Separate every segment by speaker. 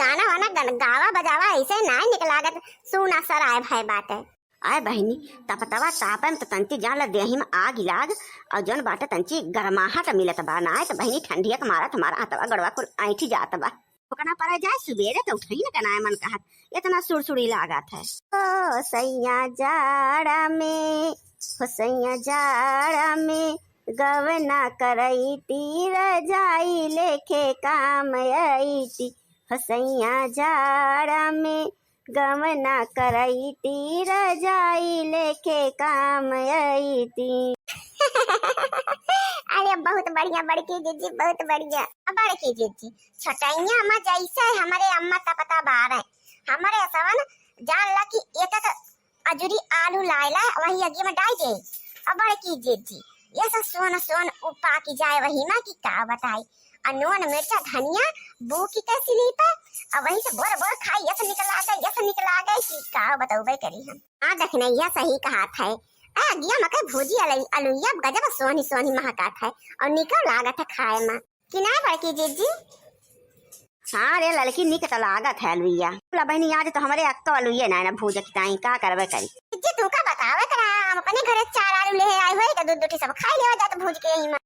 Speaker 1: गाना वाना गावा बजावा ऐसे ना निकलागत सुना सर आए भाई बात है।
Speaker 2: आय बहिनी तपतवा तापम त तंती जान ल देही में आग इलाग और जौन बाटे तंची गरमाहट मिलत बा ना त बहिनी ठंडिया के मारा तुम्हारा हाथवा गड़वा कुल ऐठी जात बा ओकना पर जाए सुबेरे तो उठई न कनाए मन कहत इतना सुड़सुड़ी लागत है। ओ सैया जाड़ा में हो सैया जाड़ा में गवना करई तीर जाई लेके काम आई ती हो सैया जाड़ा में गवना करई तीर जाई लेके काम आई ती।
Speaker 1: अरे बहुत बढ़िया बड़की जीजी बहुत बढ़िया। बड़की जीजी छटैया अम्मा जैसे हमारे अम्मा तपता बार है हमारे सवन जान ला कि एक अजूरी आलू लायला वही अगी में डाल दे। अब बड़की जीजी ये सब सोन सोन उपा की जाए वही ना की का बताई अनून मिर्चा धनिया बू की कैसी ली पे अब वही से बोर बोर खाई यस निकल आ गए की का बताऊबे करी हम। हां देखना यह सही कहा था अगिया मकई भूजी अलुइया गजब सोनी सोनी महकात है और निकल लागत है खाए में कि ना बड़की जीजी।
Speaker 2: हाँ रे लड़की निक तो लागत है अलुइया बहनी आज तो हमारे अक्का अलुइया ना भूजत ताई का करबे करी
Speaker 1: जी तू का बतावे करा हम अपने घरे 4 आलू ले आए होई तो दूध सब खाई लेवा जात भूज के ही में।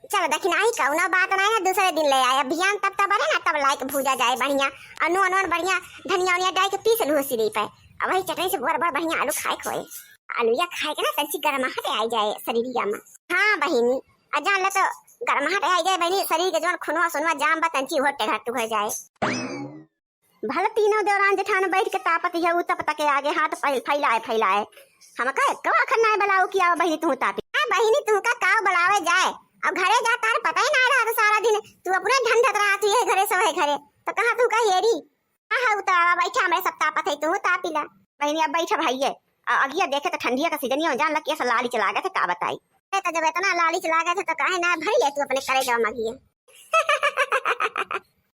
Speaker 1: चलो देखिन आई कौना बात ना है दूसरे दिन ले आए अभियान तब बने ना तब लाइक भूजा जाए बढ़िया अनु बढ़िया धनिया उनिया डाल के पीस लू सी पे अब वही चटनी से बोर बोर बढ़िया आलू खाए खोए आलूया खाए के ना तंची गरमाहट आई जाए शरीरिया में। हाँ बहिनी अजान ल तो गरमाहट आई जाए बहिनी शरीर के जोन खुनवा सुनवा जाम बा तंची होटे घाट हो जाए।
Speaker 2: भले तीनों देवरान जेठान बैठ के तापत है उ तप तक आगे हाथ फैलाए हम का कवा खन्ना बलाऊ किया बहिनी तू तापी।
Speaker 1: हां बहिनी तू का काव बलावे जाए अब घरे जा तार पता ही ना रहा तो सारा दिन तू अपने ढंढत रहा तू ये घरे सब है घरे तो कहां तू का हेरी। हां उतारा बैठा हमरे सब तापत है तू तापीला
Speaker 2: बहिनी अब बैठा भाईये अगिया देखे तो ठंडिया का सीजन ही जान लग कैसा लाली चला गया था का बताई
Speaker 1: तो जब इतना लाली चला गया था तो काहे ना भर ले तू अपने करे जाओ मगिए।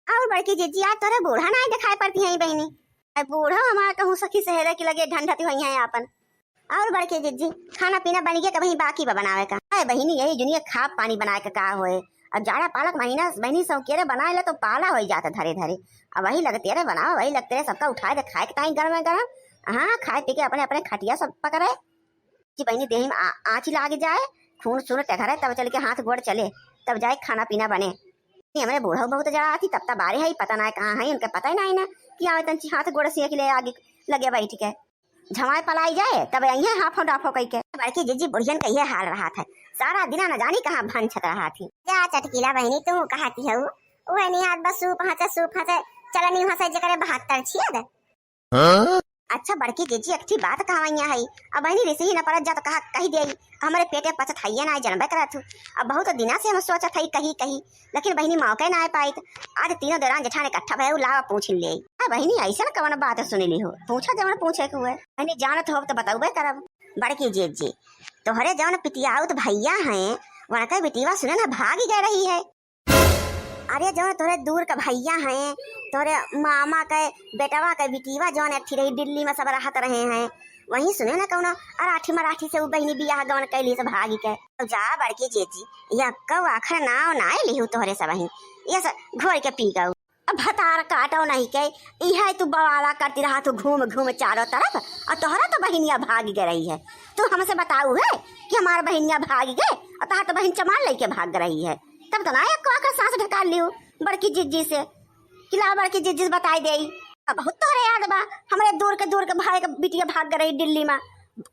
Speaker 2: और बड़की जीजी आज तोरे बूढ़ा ना दिखाई पड़ती है बहनी बूढ़ा हमारा कहूँ सखी सहेरे की लगे ढंढती हुई है अपन। और बड़की जीजी खाना पीना बन गया कहीं बाकी बनावे का है बहनी यही जुनिया खा पानी बनाए का का होए अब जाड़ा पालक महीना बहनी सौकेरे बनाए ले तो पाला हो जाता धरे धरे अब वही लगते रे बनाओ वही लगते सबका उठाए खाए के गरम गरम। हाँ खाए पी के अपने अपने खटिया सब पकड़े कि बहनी देही में आँची लागे जाए खून सुन टहरे तब चल के हाथ गोड़ चले तब जाए खाना पीना बने। हमारे बूढ़ा बहुत जरा आती तब तक बारे है पता ना कहाँ है उनका पता ही नहीं ना कि आवे तंची हाथ गोड़ से ले आगे लगे बैठ के झमाए पलाई जाए तब यही हाफो डाफो कह के बड़की जीजी बुढ़ियन का ये हाल रहा था सारा दिन न जानी कहाँ भन छत रहा थी।
Speaker 1: जा चटकीला बहनी तू कहती है वो नहीं हाथ बस सूप हंसे चलनी हंसे जकरे 72 छिया दे।
Speaker 2: अच्छा बड़की जीजी अच्छी बात कहावैया है अब बहनी रिसी न पड़त जा तो कहा कही दे हमारे पेटे पचत है ना जनबे करत हूँ अब बहुत दिना से हम सोचत है कही लेकिन बहनी मौके ना आ पाई आज तीनों दौरान जेठान इकट्ठा भय लावा पूछ ले बहनी ऐसा कवन बात सुनी ली हो पूछा जवन पूछे के हुए बहनी जानत हो तो बताऊबे करब। बड़की जीजी तोहरे जवन पितियाउत भैया हैं वहाँ का बिटिया सुने ना भागी जा रही है। अरे जो तोरे दूर का भैया हैं तोरे मामा के बेटवा के बिटिया जो अथी रही दिल्ली में सब रहत रहे हैं वही सुने ना कौन अराठी मराठी से बहनी बियाह गवन कैली से भागी के तो जा बड़की जीजी या कौ आखिर नाव ना लिहू तोहरे सब वही ये सब घोर के पी गऊ अब भतार काटो नहीं के इहे तू बवाला करती रहा तू घूम घूम चारों तरफ और तोहरा तो बहनिया भाग गई रही है। तू हमसे बताऊ है कि हमारा बहनिया भाग गए और तोहरा तो बहन चमार लेके भाग रही है तब तो ना एक आकर सांस ढका लियो बड़की जीजी से किला बड़की जीजी बताई दे अब बहुत तोहरे याद बा हमारे दूर के भाई का बिटिया भाग रही दिल्ली में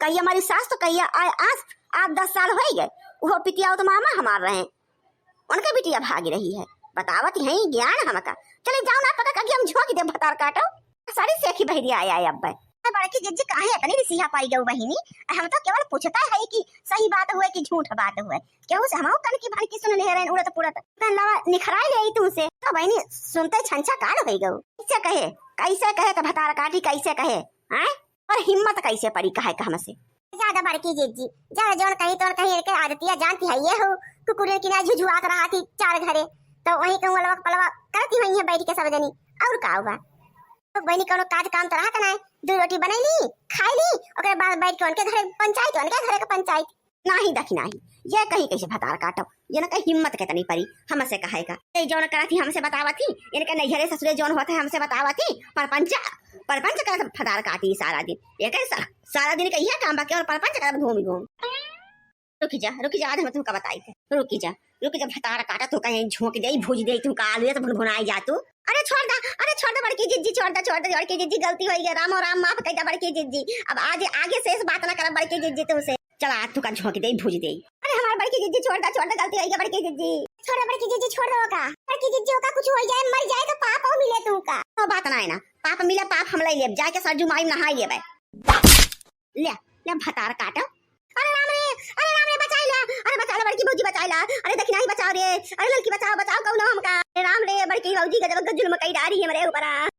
Speaker 2: कही हमारी सास तो कही आज 8-10 साल हो गए वो पिटिया तो मामा हमार रहे उनका बिटिया भाग रही है बतावत है ज्ञान हमका चले जाओ ना पका कभी हम झोंक दे भतार काटो सारी सेखी बहरी आया अब बड़की जीजी काहे इतनी रिसिया पाई गऊ बहिनी हम तो केवल पूछता है कि सही बात हुए कि झूठ बात हुए केहू से हमहु कन की भाई की सुन ले रहे उड़त पुड़त तन लवा निखराई ले तुमसे तो बहिनी सुनते छंछा कान हो गऊ कैसे कहे तो भतार काटी कैसे कहे हैं और हिम्मत कैसे पड़ी कहे का हमसे
Speaker 1: ज्यादा बड़की जीजी जा जोन कही तो कही के आदतिया जानती है ये हो कुकुरे की ना झुझुआत रहा थी 4 घरे तो वही कहूं लवा पलवा करती हुई है बैठ के सब जनी और का होगा तो बहनी कोनो काज काम तो रहा ना 2 रोटी बनैली खाई ली ओकरे बाद बैठ के उनके घरे पंचायत उनके घरे के पंचायत
Speaker 2: नाही दखी नाही ये कहीं कैसे भतार काटो ये ना कहीं हिम्मत के तनी परी हमसे कहेगा ये जौन करा थी हमसे बतावा थी इनके नैहरे ससुरे जौन होते हमसे बतावा थी परपंच का भतार काटी सारा दिन ये कैसा सारा दिन कही है काम बाकी और परपंच का घूम घूम रुकी जा आज मैं तुमको बताई थे रुकी जा भतार काटा तो कहीं झोंक दे भूज दे तुमका आलू है तो भुनभुनाई जा तू अरे छोड़ दा बड़की जिज्जी छोड़ दा बड़की जिज्जी गलती हो गई राम और राम माफ कर दा बड़की जिज्जी अब आज आगे से इस बात ना कर बड़की जिज्जी तुमसे चला आज तुका झोंक दे भूज दे अरे हमारी बड़की जिज्जी छोड़ दा गलती हो गई बड़की जिज्जी
Speaker 1: छोड़ो बड़की जीजी छोड़ दो का बड़की जीजी का कुछ हो जाए मर जाए तो पाप हो मिले तुमका
Speaker 2: तो बात ना है ना पाप मिले पाप हम ले जाके सरजू माई नहाई लेबे ले भतार काटो अरे राम रे बचाई ला अरे बचा ला बड़की भौजी बचाई ला अरे देखी नहीं बचाओ रे अरे लड़की बचाओ कौन हमका अरे राम रे बड़की भौजी का जब जुल्म कई डारी है मेरे ऊपर